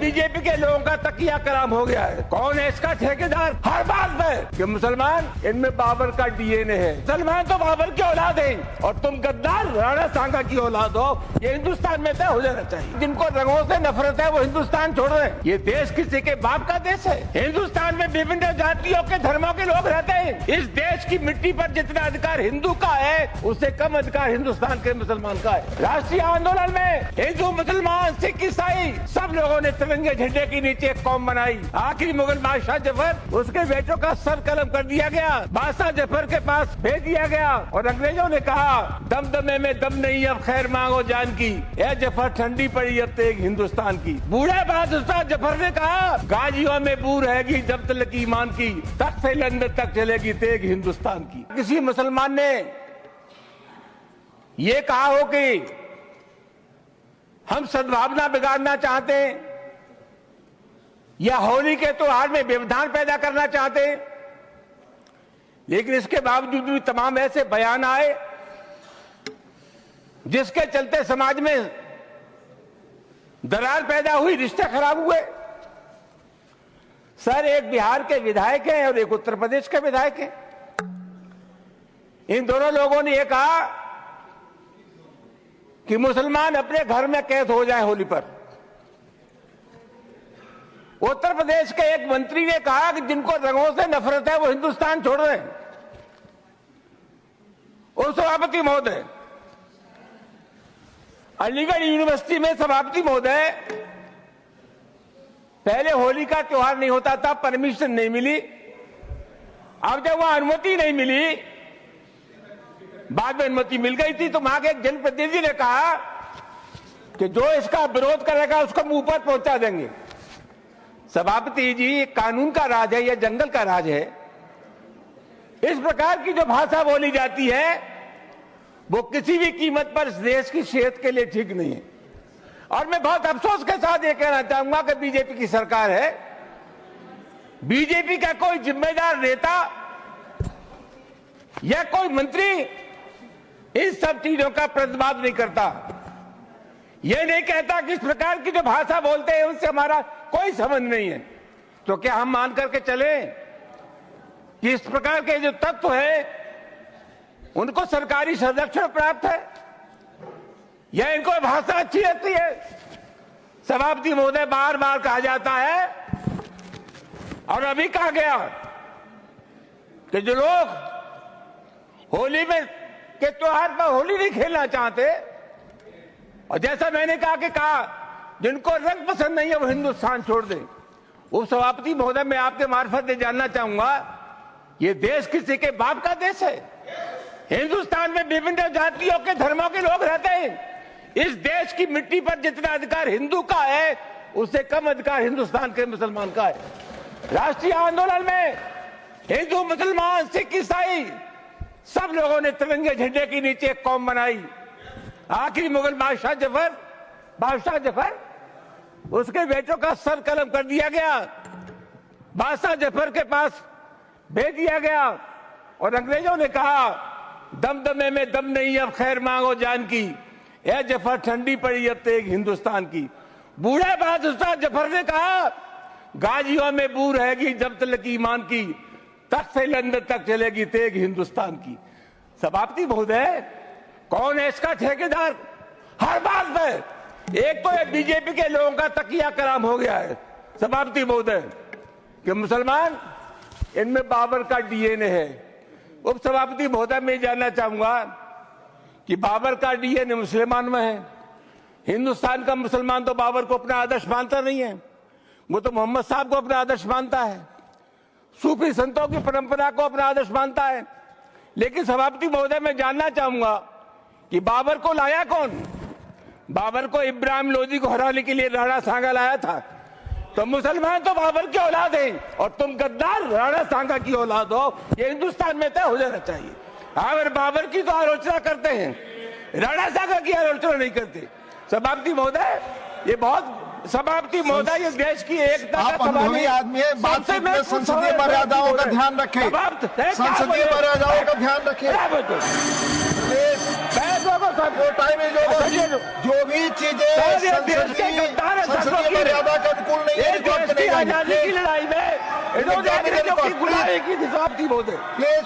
BJP के लोगों का तकिया कलाम हो गया है। कौन है इसका ठेकेदार? हर बात में कि मुसलमान, इनमें बाबर का डीएनए है। मुसलमान तो बाबर की औलाद है और तुम गद्दार राणा सांगा की औलाद हो। ये हिंदुस्तान में तय हो जाना चाहिए। जिनको रंगों से नफरत है वो हिंदुस्तान छोड़ रहे हैं। ये देश किसी के बाप का देश है। हिंदुस्तान में विभिन्न जातियों के धर्मों के लोग रहते हैं। इस देश की मिट्टी पर जितना अधिकार हिंदू का है उससे कम अधिकार हिंदुस्तान के मुसलमान का है। राष्ट्रीय आंदोलन में हिंदू, मुसलमान, सिख, ईसाई सब लोगों ने तिरंगे झंडे के नीचे एक कौम बनाई। आखिरी मुगल बादशाह जफर, उसके बेटों का सर कलम कर दिया गया, बादशाह जफर के पास भेज दिया गया और अंग्रेजों ने कहा दमदमे में दम नहीं, अब खैर मांगो जान की। ए जफर ठंडी पड़ी अब तेग हिंदुस्तान की। बूढ़े बादशाह जफर ने कहा गाजियों में बू रहेगी जब तक ईमान की, तख्त से लंदन तक चलेगी तेग हिंदुस्तान की। किसी मुसलमान ने ये कहा हो कि हम सद्भावना बिगाड़ना चाहते हैं या होली के त्योहार में व्यवधान पैदा करना चाहते हैं, लेकिन इसके बावजूद भी तमाम ऐसे बयान आए जिसके चलते समाज में दरार पैदा हुई, रिश्ते खराब हुए। सर, एक बिहार के विधायक हैं और एक उत्तर प्रदेश के विधायक हैं। इन दोनों लोगों ने यह कहा कि मुसलमान अपने घर में कैद हो जाए होली पर। उत्तर प्रदेश के एक मंत्री ने कहा कि जिनको रंगों से नफरत है वो हिंदुस्तान छोड़ रहे हैं। और सभापति महोदय, अलीगढ़ यूनिवर्सिटी में सभापति महोदय, पहले होली का त्योहार नहीं होता था, परमिशन नहीं मिली। अब जब वहां अनुमति नहीं मिली, बाद में अनुमति मिल गई थी, तो वहां के एक जनप्रतिनिधि ने कहा कि जो इसका विरोध करेगा उसको मुंह पर पहुंचा देंगे। सभापति जी, कानून का राज है या जंगल का राज है? इस प्रकार की जो भाषा बोली जाती है वो किसी भी कीमत पर इस देश की सेहत के लिए ठीक नहीं है। और मैं बहुत अफसोस के साथ ये कहना चाहूंगा कि बीजेपी की सरकार है, बीजेपी का कोई जिम्मेदार नेता या कोई मंत्री इन सब चीजों का प्रतिवाद नहीं करता। यह नहीं कहता कि इस प्रकार की जो भाषा बोलते हैं उनसे हमारा कोई संबंध नहीं है। तो क्या हम मान करके चले कि इस प्रकार के जो तत्व है उनको सरकारी संरक्षण प्राप्त है या इनको भाषा अच्छी लगती है? सभापति महोदय, बार बार कहा जाता है और अभी कहा गया कि जो लोग होली में के त्योहार पर होली नहीं खेलना चाहते, और जैसा मैंने कहा जिनको रंग पसंद नहीं है वो हिंदुस्तान छोड़ दें। उप सभापति महोदय, मैं आपके मार्फत से जानना चाहूंगा, ये देश किसी के बाप का देश है। हिंदुस्तान में विभिन्न जातियों के धर्मों के लोग रहते हैं। इस देश की मिट्टी पर जितना अधिकार हिंदू का है उससे कम अधिकार हिंदुस्तान के मुसलमान का है। राष्ट्रीय आंदोलन में हिंदू, मुसलमान, सिख, ईसाई सब लोगों ने तिरंगे झंडे के नीचे एक कौम बनाई। आखिरी मुगल बादशाह जफर, उसके बेटों का सर कलम कर दिया गया, बादशाह जफर के पास भेज दिया गया और अंग्रेजों ने कहा दमदमे में दम नहीं, अब खैर मांगो जान की। ए जफर ठंडी पड़ी अब तेग हिंदुस्तान की। बूढ़े बादशाह जफर ने कहा गाजियों में बू रहेगी जब तक ईमान की, तख्त से लंदन तक चलेगी तेग हिंदुस्तान की। सभापति महोदय, कौन है इसका ठेकेदार? हर बात में एक तो ये बीजेपी के लोगों का तकिया कलाम हो गया है सभापति महोदय कि मुसलमान, इनमें बाबर का डीएनए है। उप सभापति महोदय, मैं जानना चाहूंगा कि बाबर का डीएनए मुसलमान में है। हिंदुस्तान का मुसलमान तो बाबर को अपना आदर्श मानता नहीं है, वो तो मोहम्मद साहब को अपना आदर्श मानता है, सूफी संतों की परंपरा को अपना आदर्श मानता है। लेकिन सभापति महोदय, मैं जानना चाहूंगा कि बाबर को लाया कौन? बाबर को इब्राहिम लोदी को हराने के लिए राणा सांगा लाया था। तो मुसलमान तो बाबर की औलाद है और तुम गद्दार राणा सांगा की औलाद हो। ये हिंदुस्तान में तय हो जाना चाहिए। अगर बाबर की तो आलोचना करते हैं, राणा सांगा की आलोचना नहीं करते। सभापति महोदय, ये बहुत सभापति महोदय, ये देश की एकता का अनुभवी आदमी है, बातचीत में संसदीय मर्यादाओं का ध्यान रखें, संसदीय मर्यादाओं का ध्यान रखें। जो भी चीजें संसदीय मर्यादा के अनुकूल नहीं है, एक देश की आजादी की लड़ाई में इन्होंने अंग्रेजों की गुलामी की समाप्ति बोले। प्लीज